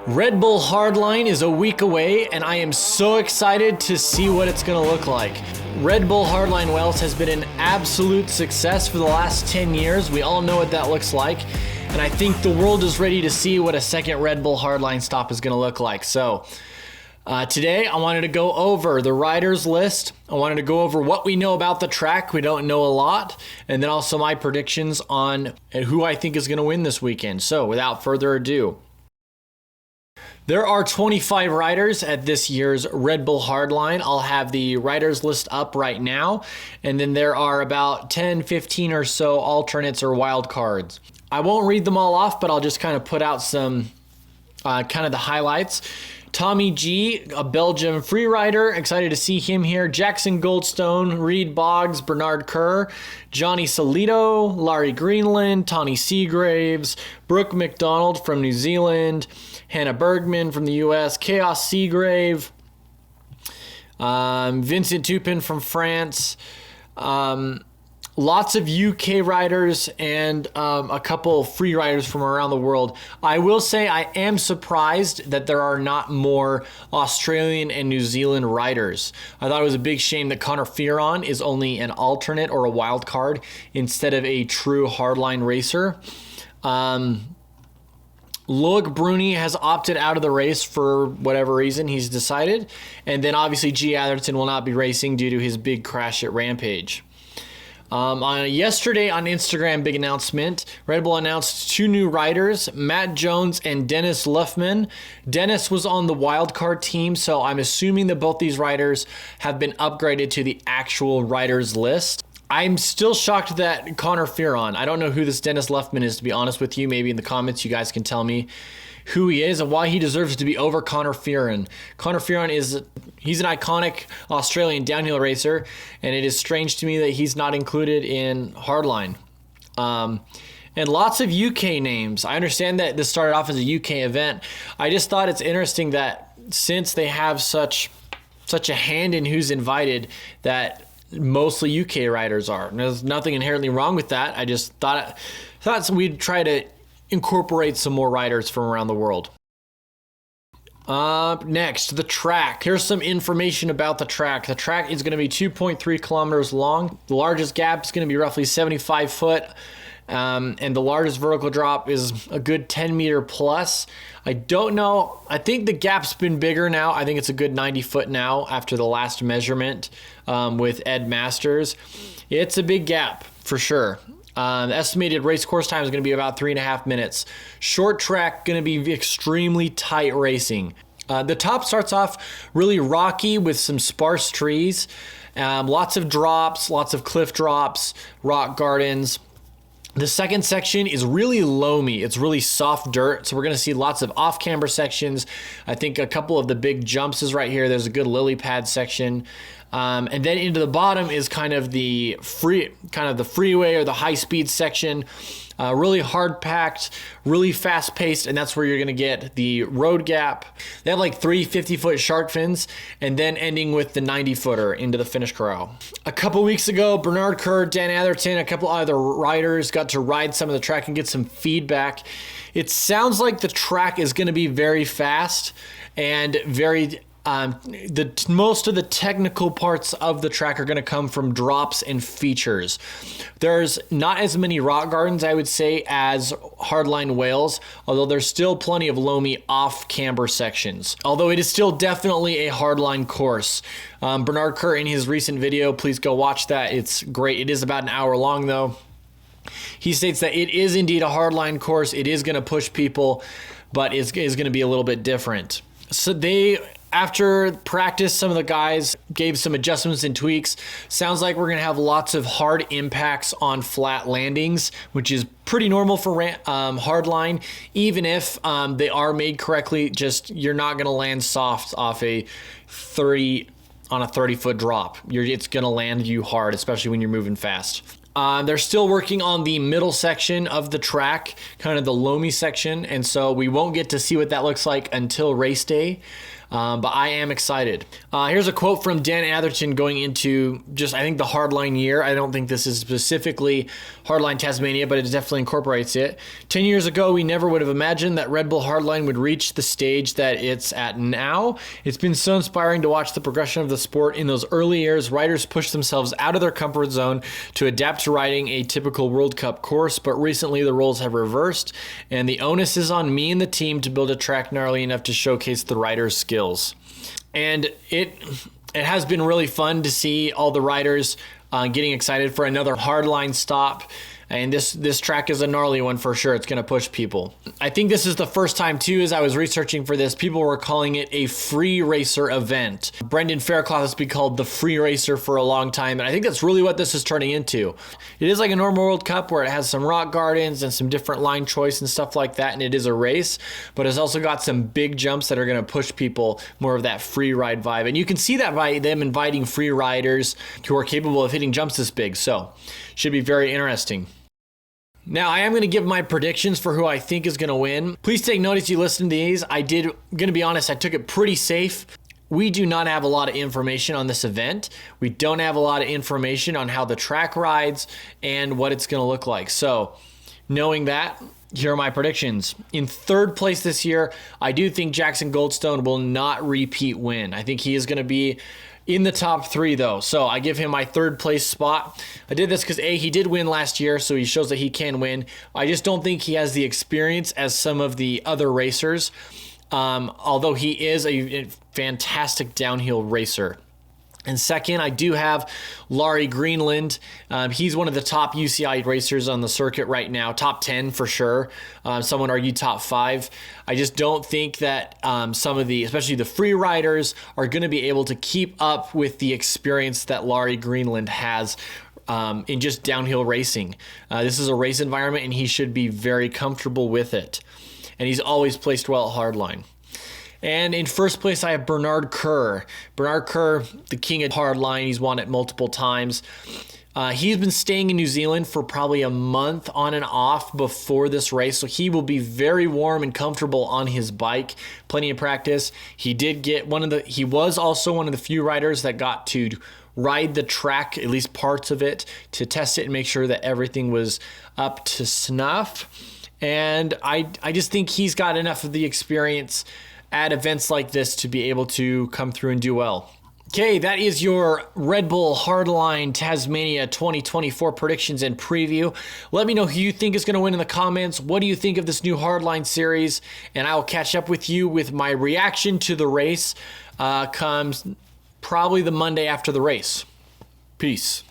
Red Bull Hardline is a week away, and I am so excited to see what it's going to look like. Red Bull Hardline Wales has been an absolute success for the last 10 years. We all know what that looks like, and I think the world is ready to see what a second Red Bull Hardline stop is going to look like. So today I wanted to go over the riders list. I wanted to go over what we know about the track. We don't know a lot, and then also my predictions on who I think is going to win this weekend. So without further ado, there are 25 riders at this year's Red Bull Hardline. I'll have the riders list up right now. And then there are about 10, 15 or so alternates or wild cards. I won't read them all off, but I'll just kind of put out some kind of the highlights. Tommy G, a Belgium free rider, excited to see him here. Jackson Goldstone, Reed Boggs, Bernard Kerr, Johnny Solito, Larry Greenland, Tawny Seagraves, Brooke McDonald from New Zealand, Hannah Bergman from the US, Chaos Seagrave, Vincent Tupin from France, lots of UK riders and a couple free riders from around the world. I will say I am surprised that there are not more Australian and New Zealand riders. I thought it was a big shame that Connor Fearon is only an alternate or a wild card instead of a true hardline racer. Loic Bruni has opted out of the race for whatever reason he's decided. And then obviously G. Atherton will not be racing due to his big crash at Rampage. Yesterday on Instagram, big announcement. Red Bull announced two new riders, Matt Jones and Dennis Luffman. Dennis was on the wildcard team, so I'm assuming that both these riders have been upgraded to the actual riders list. I'm still shocked that Connor Fearon, I don't know who this Dennis Luffman is, to be honest with you. Maybe in the comments you guys can tell me who he is and why he deserves to be over Connor Fearon. Connor Fearon he's an iconic Australian downhill racer, and it is strange to me that he's not included in Hardline. And lots of UK names. I understand that this started off as a UK event. I just thought it's interesting that since they have such a hand in who's invited, that mostly UK riders are. And there's nothing inherently wrong with that. I just thought we'd try to incorporate some more riders from around the world. Next, the track. Here's some information about the track. The track is going to be 2.3 kilometers long. The largest gap is going to be roughly 75 foot. And the largest vertical drop is a good 10 meter plus. I don't know. I think the gap's been bigger now. I think it's a good 90 foot now after the last measurement with Ed Masters. It's a big gap for sure. The estimated race course time is going to be about 3.5 minutes. Short track, going to be extremely tight racing. The top starts off really rocky with some sparse trees. Lots of drops, lots of cliff drops, rock gardens. The second section is really loamy. It's really soft dirt. So we're going to see lots of off-camber sections. I think a couple of the big jumps is right here. There's a good lily pad section. And then into the bottom is kind of the freeway or the high-speed section. Really hard-packed, really fast-paced, and that's where you're going to get the road gap. They have like 3 50-foot shark fins, and then ending with the 90-footer into the finish corral. A couple weeks ago, Bernard Kerr, Dan Atherton, a couple other riders got to ride some of the track and get some feedback. It sounds like the track is going to be very fast and very... most of the technical parts of the track are going to come from drops and features. There's not as many rock gardens, I would say, as Hardline Wales, although there's still plenty of loamy off-camber sections. Although it is still definitely a hardline course. Bernard Kerr, in his recent video, please go watch that. It's great. It is about an hour long, though. He states that it is indeed a hardline course. It is going to push people, but it's going to be a little bit different. So after practice, some of the guys gave some adjustments and tweaks. Sounds like we're going to have lots of hard impacts on flat landings, which is pretty normal for hardline. Even if they are made correctly, just you're not going to land soft off a 30-foot drop. It's going to land you hard, especially when you're moving fast. They're still working on the middle section of the track, kind of the loamy section, and so we won't get to see what that looks like until race day. but I am excited. Here's a quote from Dan Atherton going into just, I think, the hardline year. I don't think this is specifically Hardline Tasmania, but it definitely incorporates it. 10 years ago, we never would have imagined that Red Bull Hardline would reach the stage that it's at now. It's been so inspiring to watch the progression of the sport. In those early years, riders pushed themselves out of their comfort zone to adapt to riding a typical World Cup course, but recently the roles have reversed, and the onus is on me and the team to build a track gnarly enough to showcase the riders' skills. And it has been really fun to see all the riders getting excited for another hardline stop. And this track is a gnarly one for sure. It's going to push people. I think this is the first time too, as I was researching for this, people were calling it a free racer event. Brendan Fairclough has been called the free racer for a long time, and I think that's really what this is turning into. It is like a normal World Cup where it has some rock gardens and some different line choice and stuff like that, and it is a race, but it's also got some big jumps that are going to push people more of that free ride vibe. And you can see that by them inviting free riders who are capable of hitting jumps this big. So should be very interesting. Now, I am going to give my predictions for who I think is going to win. Please take note as you listen to these. Going to be honest, I took it pretty safe. We do not have a lot of information on this event. We don't have a lot of information on how the track rides and what it's going to look like. So, knowing that, here are my predictions. In third place this year, I do think Jackson Goldstone will not repeat win. I think he is going to be in the top 3 though. So I give him my third place spot. I did this because he did win last year, so he shows that he can win. I just don't think he has the experience as some of the other racers, although he is a fantastic downhill racer. And second, I do have Laurie Greenland. He's one of the top UCI racers on the circuit right now, top 10 for sure. Some would argue top 5. I just don't think that some of the, especially the free riders, are going to be able to keep up with the experience that Laurie Greenland has in just downhill racing. This is a race environment, and he should be very comfortable with it. And he's always placed well at hardline. And in first place, I have Bernard Kerr. Bernard Kerr, the king of hardline. He's won it multiple times. He's been staying in New Zealand for probably a month on and off before this race, so he will be very warm and comfortable on his bike. Plenty of practice. He was also one of the few riders that got to ride the track, at least parts of it, to test it and make sure that everything was up to snuff. And I just think he's got enough of the experience at events like this to be able to come through and do well. Okay, that is your Red Bull Hardline Tasmania 2024 predictions and preview. Let me know who you think is going to win in the comments. What do you think of this new Hardline series? And I will catch up with you with my reaction to the race comes probably the Monday after the race. Peace.